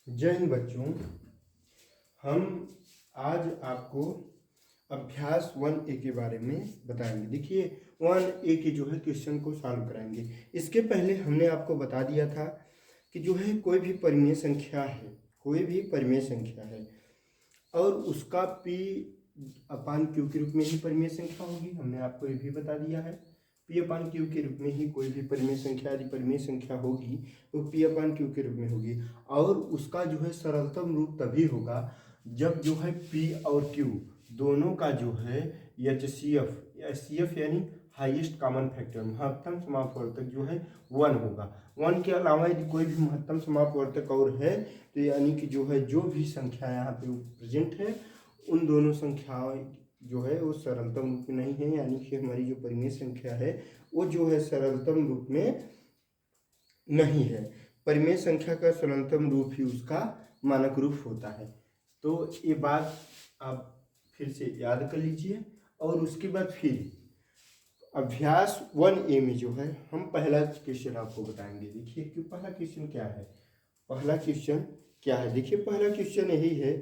जय हिंद बच्चों। हम आज आपको अभ्यास 1A के बारे में बताएंगे। देखिए 1A के जो है क्वेश्चन को सॉल्व कराएंगे। इसके पहले हमने आपको बता दिया था कि जो है कोई भी परिमेय संख्या है और उसका P अपान Q के रूप में ही परिमेय संख्या होगी। हमने आपको ये भी बता दिया है P अपान Q के रूप में ही कोई भी परिमेय संख्या यदि परिमेय संख्या होगी तो P अपान Q के रूप में होगी और उसका जो है सरलतम रूप तभी होगा जब जो है P और Q दोनों का जो है HCF यानी हाईएस्ट कॉमन फैक्टर महत्तम समापवर्तक जो है 1 होगा। 1 के अलावा यदि कोई भी महत्तम समापवर्तक और है तो यानी कि जो है जो भी संख्या यहाँ पे प्रेजेंट है उन दोनों संख्याओं जो है वो सरलतम रूप में नहीं है, यानी कि हमारी जो परिमेय संख्या है वो जो है सरलतम रूप में नहीं है। परिमेय संख्या का सरलतम रूप ही उसका मानक रूप होता है। तो ये बात आप फिर से याद कर लीजिए और उसके बाद फिर अभ्यास 1A में जो है हम पहला क्वेश्चन आपको बताएंगे। देखिए कि पहला क्वेश्चन क्या है। देखिए पहला क्वेश्चन यही है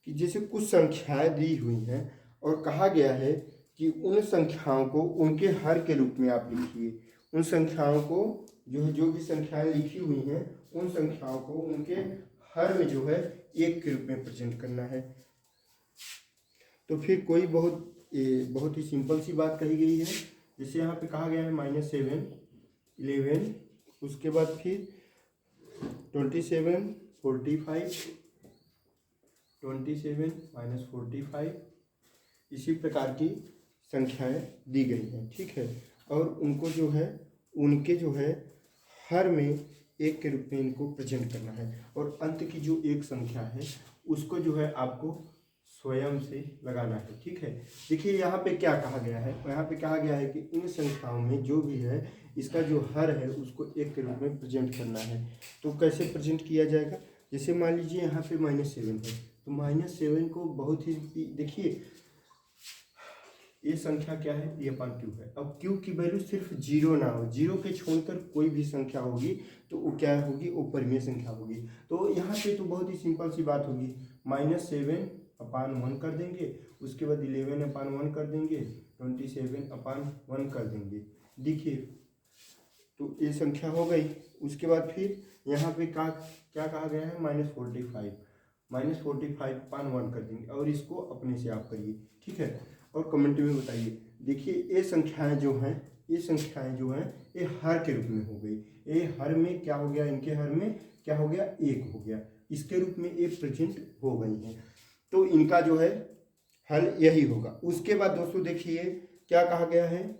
कि जैसे कुछ संख्याएं दी हुई हैं और कहा गया है कि उन संख्याओं को उनके हर के रूप में आप लिखिए। उन संख्याओं को जो भी संख्याएं लिखी हुई हैं उन संख्याओं को उनके हर में जो है 1 के रूप में प्रेजेंट करना है। तो फिर कोई बहुत ही सिंपल सी बात कही गई है। जैसे यहाँ पे कहा गया है -7, 11, उसके बाद फिर 27, 45, 27 -45 इसी प्रकार की संख्याएं दी गई हैं, ठीक है। और उनको जो है उनके जो है हर में 1 के रूप में इनको प्रेजेंट करना है और अंत की जो एक संख्या है उसको जो है आपको स्वयं से लगाना है, ठीक है। देखिए यहाँ पे क्या कहा गया है, यहाँ पे कहा गया है कि इन संख्याओं में जो भी है इसका जो हर है उसको 1 के रूप में प्रेजेंट करना है। तो कैसे प्रेजेंट किया जाएगा, जैसे मान लीजिए यहाँ पे -7 है तो -7 को बहुत ही देखिए ये संख्या क्या है, P अपान Q है। अब Q की वैल्यू सिर्फ 0 ना हो, 0 के छोड़कर कोई भी संख्या होगी तो वो क्या होगी, वो परिमेय संख्या होगी। तो यहाँ पे तो बहुत ही सिंपल सी बात होगी, -7 अपान 1 कर देंगे, उसके बाद 11 अपान 1 कर देंगे, 27 अपान 1 कर देंगे। देखिए तो ये संख्या हो गई। उसके बाद फिर यहाँ पे क्या कहा गया है, -45 अपान 1 कर देंगे और इसको अपने से आप करिए, ठीक है, और कमेंट में बताइए। देखिए ये संख्याएं जो हैं ये हर के रूप में हो गई। ये हर में क्या हो गया, इनके हर में क्या हो गया, 1 हो गया, इसके रूप में ये प्रेजेंट हो गई हैं। तो इनका जो है हल यही होगा। उसके बाद दोस्तों देखिए क्या कहा गया है,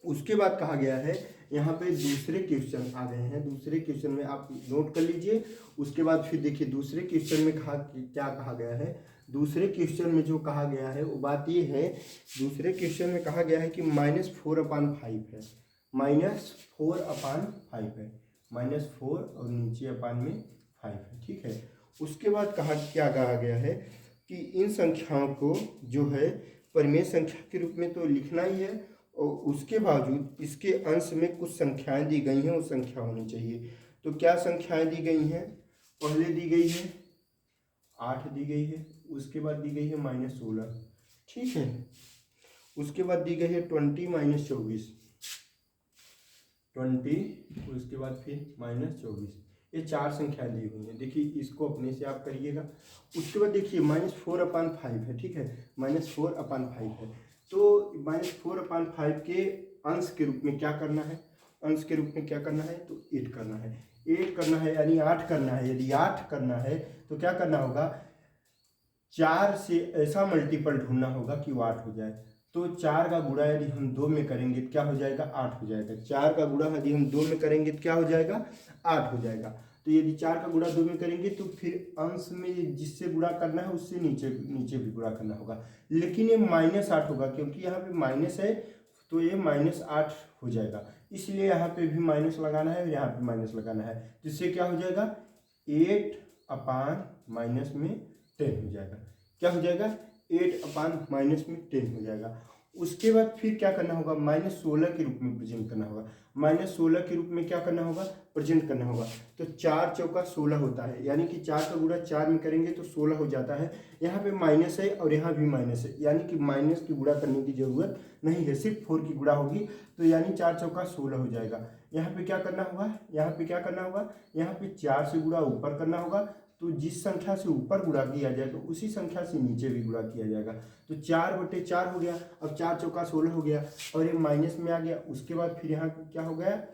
उसके बाद कहा गया है यहाँ पे दूसरे क्वेश्चन आ गए हैं। दूसरे क्वेश्चन में आप नोट कर लीजिए। उसके बाद फिर देखिए दूसरे क्वेश्चन में क्या कहा गया है। दूसरे क्वेश्चन में जो कहा गया है वो बात ये है, दूसरे क्वेश्चन में कहा गया है कि -4 अपान 5 है, -4 अपान 5 है, -4 और नीचे अपान में 5 है, ठीक है। उसके बाद क्या कहा गया है कि इन संख्याओं को जो है परिमेय संख्या के रूप में तो लिखना ही है और उसके बावजूद इसके अंश में कुछ संख्याएं दी गई हैं, वो संख्या होनी चाहिए। तो क्या संख्याएं दी गई हैं, पहले दी गई है 8 दी गई है, उसके बाद दी गई है -16, ठीक है। उसके बाद दी गई है 20 -24, 20, उसके बाद फिर -24, ये 4 संख्याएं दी हुई हैं। देखिए इसको अपने से आप करिएगा। उसके बाद देखिए -4 अपान 5 है, ठीक है, -4 अपान 5 है। तो -4 अपान 5 के अंश के रूप में क्या करना है, अंश के रूप में क्या करना है, तो 8 करना है, 8 करना है यानी 8 करना है। यदि 8 करना है तो क्या करना होगा, 4 से ऐसा मल्टीपल ढूंढना होगा कि वो 8 हो जाए। तो 4 का गुणा यदि हम 2 में करेंगे तो क्या हो जाएगा, 8 हो जाएगा। 4 का गुणा यदि हम 2 में करेंगे तो क्या हो जाएगा, 8 हो जाएगा। तो यदि 4 का गुणा 2 में करेंगे तो फिर अंश में जिससे गुणा करना है उससे नीचे भी गुणा करना होगा, लेकिन ये -8 होगा क्योंकि यहाँ पे माइनस है तो ये -8 हो जाएगा। इसलिए यहाँ पे भी माइनस लगाना है और यहाँ पे माइनस लगाना है, जिससे क्या हो जाएगा, 8 अपान माइनस में 10 हो जाएगा। क्या हो जाएगा, 8 अपान माइनस में 10 हो जाएगा। उसके बाद फिर क्या करना होगा, -16 के रूप में प्रेजेंट करना होगा। -16 के रूप में क्या करना होगा, प्रेजेंट करना होगा। तो 4 चौका 16 होता है, यानी कि 4 का गुणा 4 में करेंगे तो 16 हो जाता है। यहाँ पे माइनस है और यहाँ भी माइनस है, यानी कि माइनस की गुणा करने की जरूरत नहीं है, सिर्फ 4 की गुणा होगी। तो यानी 4 चौका 16 हो जाएगा। यहाँ पे क्या करना होगा, यहाँ पे क्या करना होगा, यहाँ पे 4 से गुणा ऊपर करना होगा। तो जिस संख्या से ऊपर गुणा किया जाए तो उसी संख्या से नीचे भी गुणा किया जाएगा। तो 4/4 हो गया। अब 4 चौका 16 हो गया और ये माइनस में आ गया। उसके बाद फिर यहाँ क्या हो गया,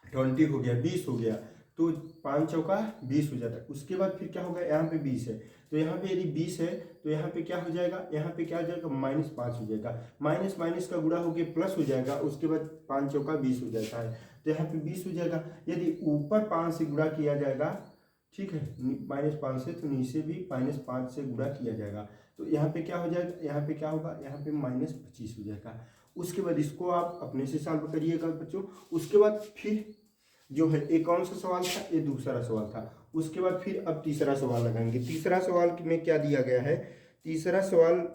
20 हो गया, 20 हो गया। तो 5 चौका 20 हो जाता है। उसके बाद फिर क्या होगा, यहाँ पे 20 है, तो यहाँ पे यदि 20 है तो यहाँ पे क्या हो जाएगा, यहाँ पे क्या हो जाएगा, -5 हो जाएगा। माइनस माइनस का गुणा होकर प्लस हो जाएगा। उसके बाद 5 चौका 20 हो जाता है, तो यहाँ पे 20 हो जाएगा। यदि ऊपर 5 से गुणा किया जाएगा, ठीक है, -5 से, तो नीचे भी -5 से गुणा किया जाएगा। तो यहाँ पे क्या हो जाएगा, यहाँ पे क्या होगा, यहाँ पे -25 हो जाएगा। उसके बाद इसको आप अपने से सॉल्व करिएगा बच्चों। उसके बाद फिर जो है एक कौन सा सवाल था, ये दूसरा सवाल था। उसके बाद फिर अब तीसरा सवाल लगाएंगे। तीसरा सवाल में क्या दिया गया है, तीसरा सवाल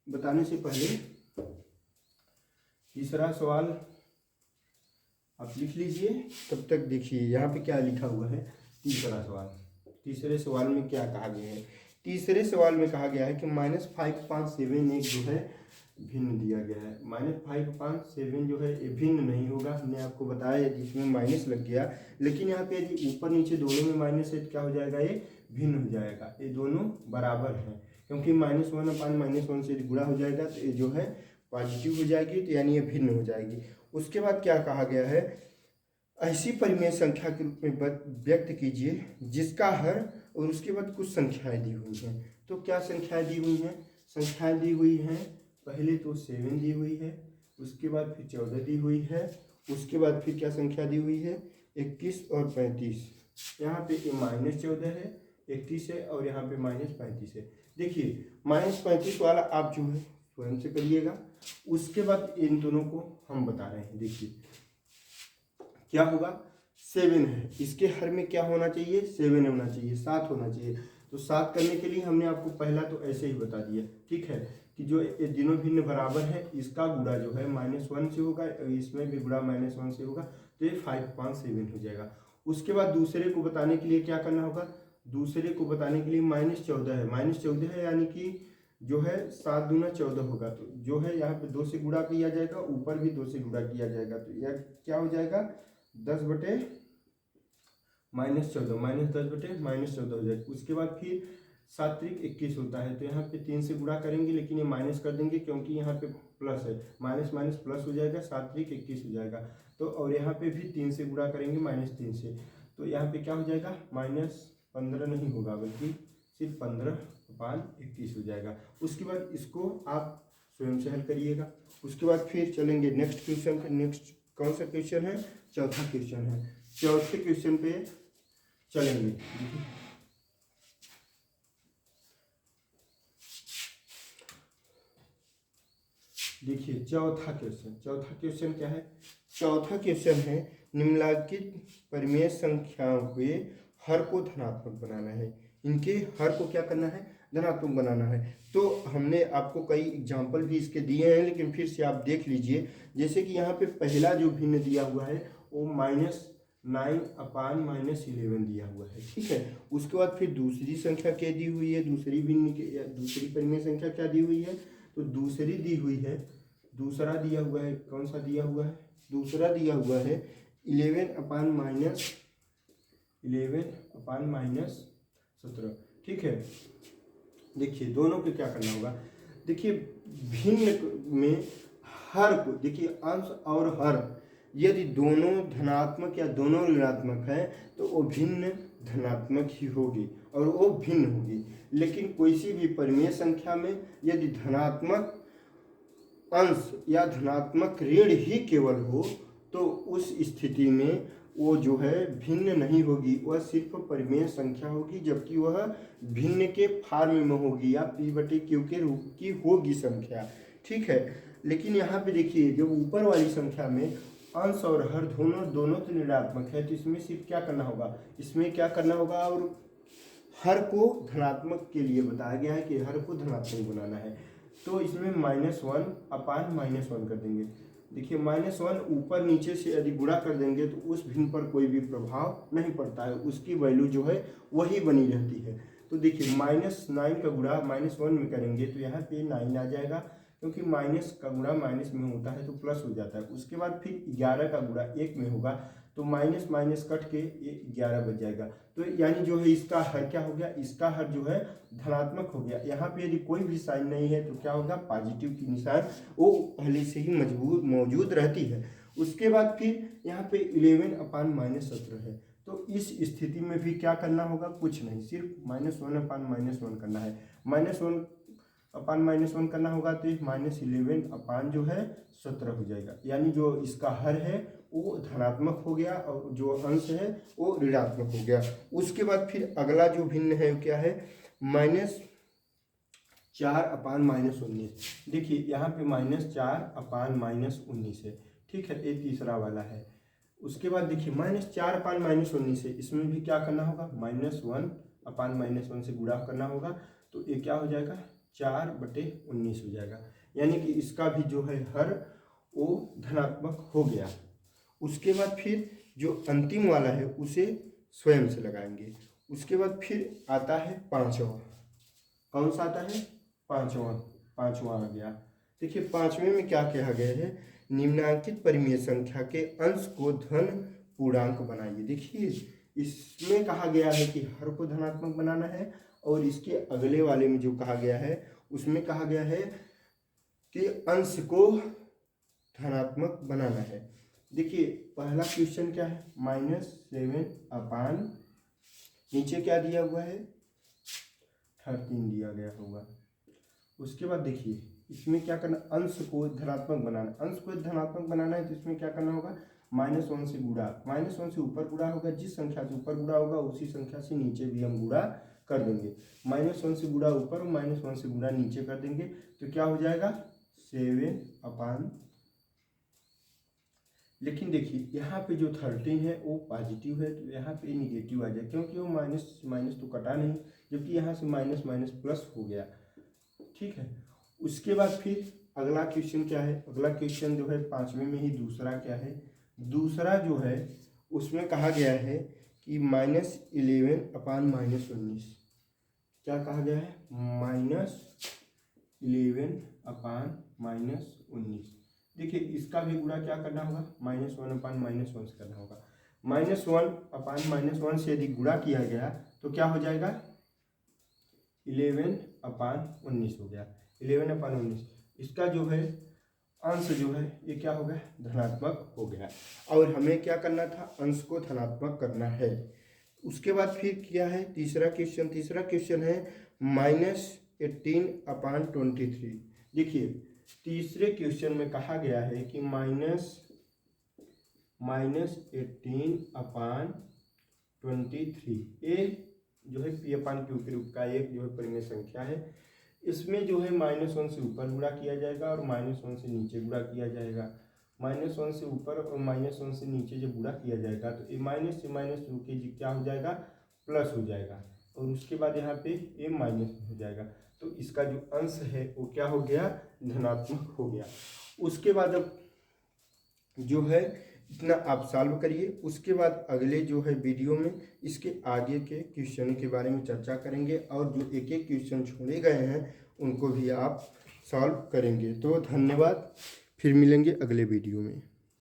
बताने से पहले तीसरा सवाल आप लिख लीजिए, तब तक देखिए यहाँ पे क्या लिखा हुआ है। तीसरा सवाल, तीसरे सवाल में क्या कहा गया है। तीसरे सवाल में कहा गया है कि -5/7 एक जो है भिन्न दिया गया है। -5/7 जो है ये भिन्न नहीं होगा, हमने आपको बताया यदि इसमें माइनस लग गया, लेकिन यहाँ पे यदि ऊपर नीचे दोनों में माइनस है तो क्या हो जाएगा, ये भिन्न हो जाएगा। ये दोनों बराबर हैं, क्योंकि -1/-1 से गुणा हो जाएगा तो ये जो है पॉजिटिव हो जाएगी, तो यानी ये भिन्न हो जाएगी। उसके बाद क्या कहा गया है, ऐसी परिमेय संख्या के रूप में व्यक्त कीजिए जिसका हर, और उसके बाद कुछ संख्याएं दी हुई हैं। तो क्या संख्याएं दी हुई हैं, संख्याएं दी हुई हैं, पहले तो 7 दी हुई है, उसके बाद फिर 14 दी हुई है, उसके बाद फिर क्या संख्या दी हुई है, 21 और 35। यहाँ पे -14 है, 31 है और यहाँ पे -35 है। देखिए -35 वाला आप जो है स्वयं से करिएगा। उसके बाद इन दोनों को हम बता रहे हैं। देखिए क्या होगा, 7 है, इसके हर में क्या होना चाहिए, 7 होना चाहिए, 7 होना चाहिए। तो 7 करने के लिए हमने आपको पहला तो ऐसे ही बता दिया, ठीक है, कि जो ये तीनों भिन्न बराबर है, इसका गुणा जो है -1 से होगा, इसमें भी गुणा -1 से होगा, तो ये 5/7 हो जाएगा। उसके बाद दूसरे को बताने के लिए क्या करना होगा, दूसरे को बताने के लिए -14 है, -14 है, यानी कि जो है 7 दूना 14 होगा। तो जो है यहाँ पे 2 से गुणा किया जाएगा, ऊपर भी 2 से गुणा किया जाएगा, तो यह क्या हो जाएगा, 10/-14 -10/-14 हो जाएगा। उसके बाद फिर 7 × 21 होता है, तो यहाँ पे 3 से गुणा करेंगे, लेकिन ये माइनस कर देंगे क्योंकि यहाँ पे प्लस है, माइनस माइनस प्लस हो जाएगा, 7 × 21 हो जाएगा। तो और यहाँ पे भी 3 से गुणा करेंगे, -3 से, तो यहाँ पे क्या हो जाएगा, -15 नहीं होगा, बल्कि सिर्फ 15/21 हो जाएगा। उसके बाद इसको आप स्वयं से हल करिएगा। उसके बाद फिर चलेंगे नेक्स्ट क्वेश्चन पे। नेक्स्ट कौन सा क्वेश्चन है, चौथा क्वेश्चन है। चौथे क्वेश्चन पे चलेंगे। देखिए चौथा क्वेश्चन क्या है, चौथा क्वेश्चन है निम्नलिखित परिमेय संख्याओं के हर को धनात्मक बनाना है। इनके हर को क्या करना है, धनात्मक बनाना है। तो हमने आपको कई एग्जाम्पल भी इसके दिए हैं, लेकिन फिर से आप देख लीजिए। जैसे कि यहाँ पे पहला जो भिन्न दिया हुआ है वो -9/-11 दिया हुआ है, ठीक है। उसके बाद फिर दूसरी संख्या क्या दी हुई है, दूसरी भिन्न के या दूसरी परिमेय संख्या क्या दी हुई है, तो दूसरी दी हुई है, दूसरा दिया हुआ है, कौन सा दिया हुआ है, दूसरा दिया हुआ है 11/-17, ठीक है। देखिए दोनों को क्या करना होगा, देखिए भिन्न में हर को, देखिए अंश और हर यदि दोनों धनात्मक या दोनों ऋणात्मक है तो वो भिन्न धनात्मक ही होगी और वो भिन्न होगी। लेकिन कोई सी भी परिमेय संख्या में यदि धनात्मक अंश या धनात्मक ऋण ही केवल हो तो उस स्थिति में वो जो है भिन्न नहीं होगी, वह सिर्फ परिमेय संख्या होगी, जबकि वह भिन्न के फॉर्म में होगी या P/Q के रूप की होगी संख्या, ठीक है। लेकिन यहाँ पे देखिए जब ऊपर वाली संख्या में अंश और हर दोनों तो ऋणात्मक है, तो इसमें सिर्फ क्या करना होगा, इसमें क्या करना होगा, और हर को धनात्मक के लिए बताया गया है कि हर को धनात्मक बनाना है। तो इसमें -1 अपान -1 कर देंगे। देखिए -1 ऊपर नीचे से यदि गुणा कर देंगे तो उस भिन्न पर कोई भी प्रभाव नहीं पड़ता है, उसकी वैल्यू जो है वही बनी रहती है। तो देखिए -9 का गुणा -1 में करेंगे तो यहाँ पे 9 आ जाएगा, क्योंकि माइनस का गुणा माइनस में होता है तो प्लस हो जाता है। उसके बाद फिर 11 का गुणा 1 में होगा तो माइनस माइनस कट के ये 11 बच जाएगा। तो यानी जो है इसका हर क्या हो गया, इसका हर जो है धनात्मक हो गया। यहाँ पे यदि कोई भी साइन नहीं है तो क्या होगा, पॉजिटिव की निशान वो पहले से ही मौजूद रहती है। उसके बाद फिर यहाँ पे 11/-17 है। तो इस स्थिति में भी क्या करना होगा, कुछ नहीं, सिर्फ -1/-1 करना है। -1/-1 करना होगा तो -11 जो है 17 हो जाएगा। यानी जो इसका हर है वो धनात्मक हो गया और जो अंश है वो ऋणात्मक हो गया। उसके बाद फिर अगला जो भिन्न है वो क्या है, -4/-19। देखिए यहाँ पे -4/-19 है, ठीक है, ये तीसरा वाला है। उसके बाद देखिए -4/-19 है, इसमें भी क्या करना होगा, -1/-1 से गुणा करना होगा तो ये क्या हो जाएगा, 4/19 हो जाएगा। यानी कि इसका भी जो है हर वो धनात्मक हो गया। उसके बाद फिर जो अंतिम वाला है उसे स्वयं से लगाएंगे। उसके बाद फिर आता है पांचवा, कौन सा आता है, पांचवा आ गया। देखिए पांचवें में क्या कहा गया है, निम्नांकित परिमेय संख्या के अंश को धन पूर्णांक बनाइए। देखिए इसमें कहा गया है कि हर को धनात्मक बनाना है, और इसके अगले वाले में जो कहा गया है उसमें कहा गया है कि अंश को धनात्मक बनाना है। देखिए पहला क्वेश्चन क्या है, -7 नीचे क्या दिया हुआ है, 13 दिया गया होगा। उसके बाद देखिए इसमें क्या करना, अंश को धनात्मक बनाना। अंश को धनात्मक बनाना है तो इसमें क्या करना होगा, -1 से गुणा, -1 से ऊपर गुणा होगा, जिस संख्या से ऊपर गुणा होगा उसी संख्या से नीचे भी हम गुणा कर देंगे। -1 से गुणा ऊपर और -1 से गुणा नीचे कर देंगे तो क्या हो जाएगा, 7/। लेकिन देखिए यहाँ पे जो 13 है वो पॉजिटिव है तो यहाँ पे निगेटिव आ जाए, क्योंकि वो माइनस माइनस तो कटा नहीं, जबकि यहाँ से माइनस माइनस प्लस हो गया, ठीक है। उसके बाद फिर अगला क्वेश्चन क्या है, अगला क्वेश्चन जो है पांचवें में ही दूसरा क्या है, दूसरा जो है उसमें कहा गया है कि -11/-19। क्या कहा गया है, -11/-19। देखिए इसका भी गुणा क्या करना होगा, -1/-1 से करना होगा। -1/-1 से यदि गुणा किया गया तो क्या हो जाएगा, 11/19 हो गया। 11/19 इसका जो है अंश जो है ये क्या हो गया, धनात्मक हो गया। और हमें क्या करना था, अंश को धनात्मक करना है। उसके बाद फिर क्या है, तीसरा क्वेश्चन है -18/23। देखिए तीसरे क्वेश्चन में कहा गया है कि -18/23 ये जो है P/Q के रूप का एक जो है परिमेय संख्या है। इसमें जो है -1 से ऊपर गुणा किया जाएगा और -1 से नीचे गुणा किया जाएगा। -1 से ऊपर और -1 से नीचे जब गुणा किया जाएगा तो ये माइनस से माइनस होके क्या हो जाएगा, प्लस हो जाएगा, और उसके बाद यहाँ पे ये माइनस हो जाएगा। तो इसका जो अंश है वो क्या हो गया, धनात्मक हो गया। उसके बाद अब जो है इतना आप सॉल्व करिए। उसके बाद अगले जो है वीडियो में इसके आगे के क्वेश्चन के बारे में चर्चा करेंगे, और जो एक एक क्वेश्चन छोड़े गए हैं उनको भी आप सॉल्व करेंगे। तो धन्यवाद, फिर मिलेंगे अगले वीडियो में।